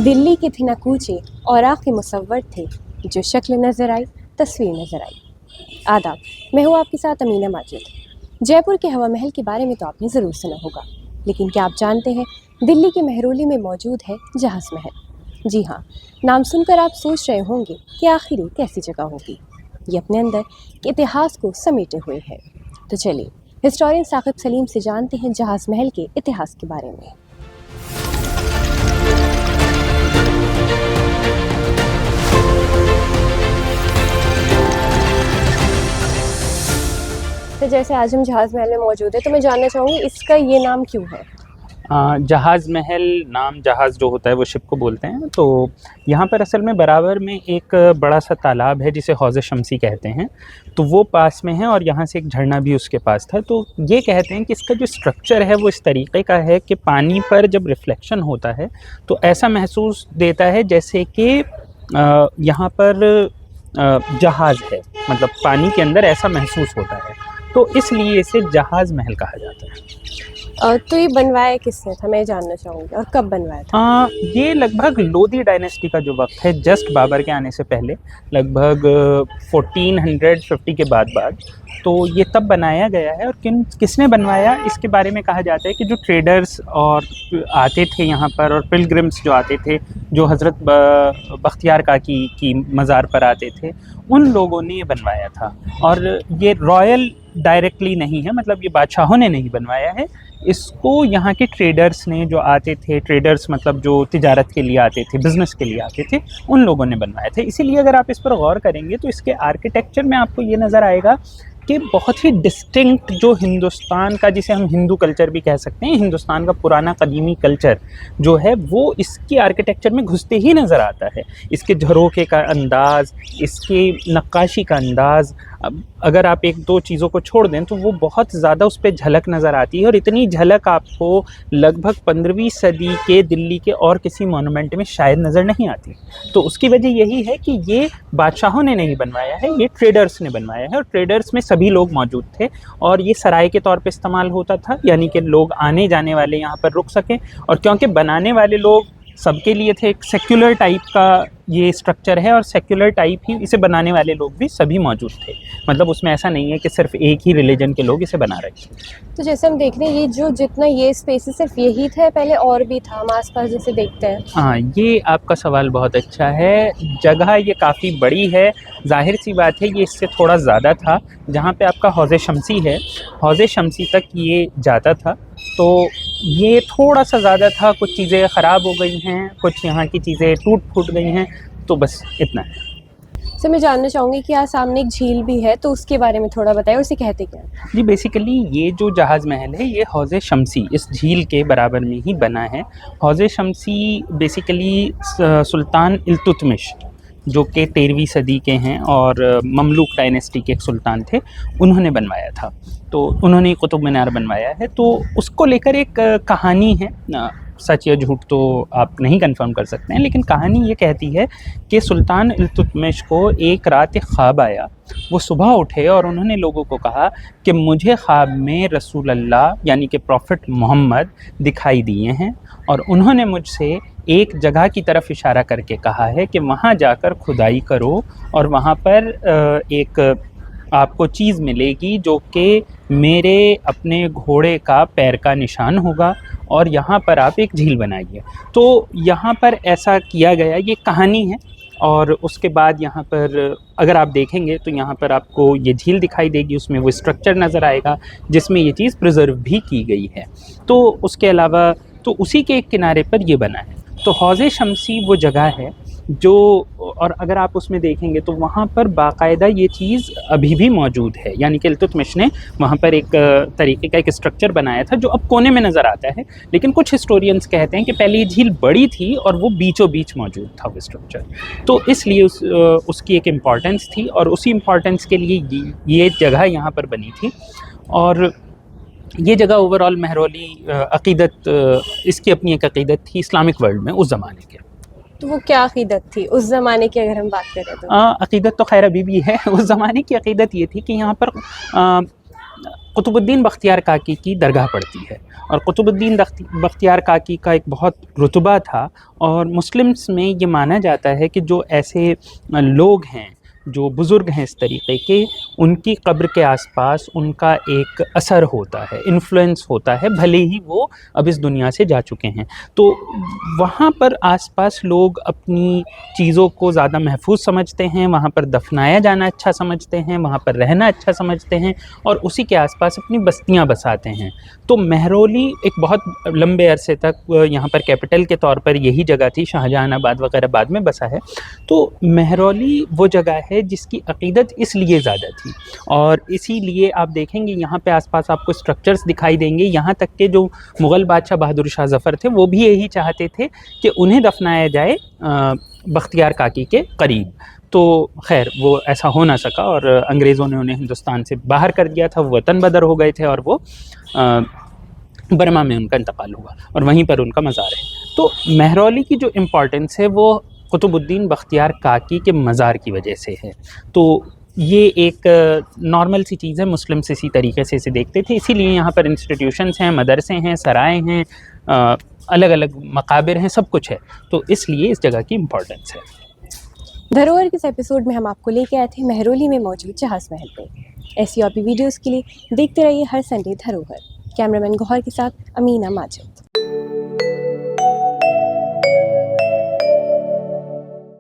दिल्ली की थी ना कूचे और आँखें मुसव्वर थे, जो शक्ल नज़र आई तस्वीर नज़र आई। आदाब, मैं हूँ आपके साथ अमीना माजिद। जयपुर के हवा महल के बारे में तो आपने ज़रूर सुना होगा, लेकिन क्या आप जानते हैं दिल्ली के मेहरौली में मौजूद है जहाज़ महल। जी हाँ, नाम सुनकर आप सोच रहे होंगे कि आखिर ये कैसी जगह होगी। ये अपने अंदर के इतिहास को समेटे हुए है। तो चलिए हिस्टोरियन साकिब सलीम से जानते हैं जहाज़ महल के इतिहास के बारे में। तो जैसे आज हम जहाज़ महल में मौजूद है, तो मैं जानना चाहूँगी इसका ये नाम क्यों है? जहाज़ महल नाम जहाज़ जो होता है वो शिप को बोलते हैं। तो यहाँ पर असल में बराबर में एक बड़ा सा तालाब है जिसे हौज़ शम्सी कहते हैं, तो वो पास में है और यहाँ से एक झरना भी उसके पास था। तो ये कहते हैं कि इसका जो स्ट्रक्चर है वो इस तरीके का है कि पानी पर जब रिफ्लेक्शन होता है तो ऐसा महसूस देता है जैसे कि यहाँ पर जहाज़ है, मतलब पानी के अंदर ऐसा महसूस होता है, तो इसलिए इसे जहाज़ महल कहा जाता है। तो ये बनवाया किसने था, मैं जानना चाहूँगी, और कब बनवाया था? ये लगभग लोधी डायनेस्टी का जो वक्त है, जस्ट बाबर के आने से पहले, लगभग 1450 के बाद तो ये तब बनाया गया है। और किसने बनवाया इसके बारे में कहा जाता है कि जो ट्रेडर्स और आते थे यहाँ पर और पिलग्रिम्स जो आते थे, जो हज़रत बख्तियार काकी की मज़ार पर आते थे, उन लोगों ने ये बनवाया था। और ये रॉयल डायरेक्टली नहीं है, मतलब ये बादशाहों ने नहीं बनवाया है, इसको यहाँ के ट्रेडर्स ने, जो आते थे, ट्रेडर्स मतलब जो तिजारत के लिए आते थे, बिज़नेस के लिए आते थे, उन लोगों ने बनवाए थे। इसीलिए अगर आप इस पर गौर करेंगे तो इसके आर्किटेक्चर में आपको ये नज़र आएगा कि बहुत ही डिस्टिंक्ट जो हिंदुस्तान का, जिसे हम हिंदू कल्चर भी कह सकते हैं, हिंदुस्तान का पुराना कदीमी कल्चर जो है वो इसकी आर्किटेक्चर में घुसते ही नज़र आता है। इसके झरोखे का अंदाज़, इसके नक्काशी का अंदाज़, अगर आप एक दो चीज़ों को छोड़ दें तो वो बहुत ज़्यादा उस पर झलक नज़र आती है। और इतनी झलक आपको लगभग 15वीं सदी के दिल्ली के और किसी मोनूमेंट में शायद नज़र नहीं आती। तो उसकी वजह यही है कि ये बादशाहों ने नहीं बनवाया है, ये ट्रेडर्स ने बनवाया है। और ट्रेडर्स में सभी लोग मौजूद थे और ये सराय के तौर पे इस्तेमाल होता था, यानी कि लोग आने जाने वाले यहाँ पर रुक सकें। और क्योंकि बनाने वाले लोग सबके लिए थे, एक सेक्युलर टाइप का ये स्ट्रक्चर है और सेक्युलर टाइप ही इसे बनाने वाले लोग भी सभी मौजूद थे, मतलब उसमें ऐसा नहीं है कि सिर्फ एक ही रिलीजन के लोग इसे बना रहे थे। तो जैसे हम देख रहे हैं, ये जो जितना ये स्पेस है सिर्फ यही था, पहले और भी था हम आसपास जैसे देखते हैं? हाँ, ये आपका सवाल बहुत अच्छा है। जगह ये काफ़ी बड़ी है, जाहिर सी बात है ये इससे थोड़ा ज़्यादा था। जहाँ पे आपका हौज़ शम्सी है, हौज़ शम्सी तक ये जाता था, तो ये थोड़ा सा ज़्यादा था। कुछ चीज़ें ख़राब हो गई हैं, कुछ यहाँ की चीज़ें टूट फूट गई हैं, तो बस इतना है। सर, मैं जानना चाहूँगी कि यहाँ सामने एक झील भी है, तो उसके बारे में थोड़ा बताएं, उसे कहते क्या हैं? जी, बेसिकली ये जो जहाज़ महल है ये हौज़ शम्सी इस झील के बराबर में ही बना है। हौज़ शम्सी बेसिकली सुल्तान इल्तुतमिश, जो कि 13वीं सदी के हैं और ममलूक डायनेस्टी के एक सुल्तान थे, उन्होंने बनवाया था। तो उन्होंने कुतुब मीनार बनवाया है। तो उसको लेकर एक कहानी है, सच या झूठ तो आप नहीं कंफर्म कर सकते हैं, लेकिन कहानी ये कहती है कि सुल्तान इल्तुतमिश को एक रात एक ख्वाब आया। वो सुबह उठे और उन्होंने लोगों को कहा कि मुझे ख्वाब में रसूल अल्लाह यानी कि प्रॉफिट मोहम्मद दिखाई दिए हैं और उन्होंने मुझसे एक जगह की तरफ इशारा करके कहा है कि वहाँ जाकर खुदाई करो और वहाँ पर एक आपको चीज़ मिलेगी जो कि मेरे अपने घोड़े का पैर का निशान होगा और यहाँ पर आप एक झील बनाइए। तो यहाँ पर ऐसा किया गया, ये कहानी है। और उसके बाद यहाँ पर अगर आप देखेंगे तो यहाँ पर आपको ये झील दिखाई देगी, उसमें वो स्ट्रक्चर नज़र आएगा जिसमें ये चीज़ प्रिजर्व भी की गई है। तो उसके अलावा तो उसी के एक किनारे पर ये बना है। तो हौज़ शम्सी वो जगह है जो, और अगर आप उसमें देखेंगे तो वहाँ पर बाकायदा ये चीज़ अभी भी मौजूद है, यानी कि इल्तुतमिश ने वहाँ पर एक तरीके का एक स्ट्रक्चर बनाया था जो अब कोने में नज़र आता है। लेकिन कुछ हिस्टोरियंस कहते हैं कि पहले ये झील बड़ी थी और वो बीचों बीच मौजूद था वो स्ट्रक्चर, तो इसलिए उसकी एक इम्पॉर्टेंस थी और उसी इम्पॉर्टेंस के लिए ये जगह यहाँ पर बनी थी। और ये जगह ओवरऑल मेहरौली अक़ीदत, इसकी अपनी एक अक़ीदत थी इस्लामिक वर्ल्ड में उस ज़माने के। तो वो क्या अक़ीदत थी उस ज़माने की, अगर हम बात करें तो? अक़ीदत तो खैर अभी भी है। उस ज़माने की अक़ीदत ये थी कि यहाँ पर कुतुबुद्दीन बख्तियार काकी की दरगाह पड़ती है। और कुतुबुद्दीन बख्तियार काकी का एक बहुत रुतबा था, और मुस्लिम्स में ये माना जाता है कि जो ऐसे लोग हैं, जो बुज़ुर्ग हैं इस तरीक़े के, उनकी कब्र के आसपास उनका एक असर होता है, इन्फ्लुएंस होता है, भले ही वो अब इस दुनिया से जा चुके हैं। तो वहाँ पर आसपास लोग अपनी चीज़ों को ज़्यादा महफूज समझते हैं, वहाँ पर दफनाया जाना अच्छा समझते हैं, वहाँ पर रहना अच्छा समझते हैं, और उसी के आसपास अपनी बस्तियाँ बसाते हैं। तो महरौली एक बहुत लंबे अरसे तक यहाँ पर कैपिटल के तौर पर यही जगह थी, शाहजहानाबाद वगैरह बाद में बसा है। तो महरौली वो जगह है जिसकी अक़ीदत इसलिए ज़्यादा थी, और इसीलिए आप देखेंगे यहाँ पे आसपास आपको स्ट्रक्चर्स दिखाई देंगे। यहाँ तक के जो मुग़ल बादशाह बहादुर शाह ज़फ़र थे, वो भी यही चाहते थे कि उन्हें दफनाया जाए बख्तियार काकी के करीब। तो खैर वो ऐसा हो ना सका, और अंग्रेज़ों ने उन्हें हिंदुस्तान से बाहर कर दिया था, वो वतन बदर हो गए थे, और वो बर्मा में उनका इंतकाल हुआ, और वहीं पर उनका मज़ार है। तो महरौली की जो इम्पॉर्टेंस है वो कुतुबुद्दीन बख्तियार काकी के मज़ार की वजह से है। तो ये एक नॉर्मल सी चीज़ है, मुस्लिम्स इसी तरीके से इसे देखते थे, इसीलिए यहाँ पर इंस्टीट्यूशंस हैं, मदरसे हैं, सराय हैं, अलग अलग मकाबिर हैं, सब कुछ है। तो इसलिए इस जगह की इम्पोर्टेंस है। धरोहर के इस एपिसोड में हम आपको लेके आए थे महरौली में मौजूद जहाज़ महल पे। ऐसी और भी वीडियोज़ के लिए देखते रहिए हर संडे धरोहर। कैमरामैन गौहर के साथ अमीना माजिद।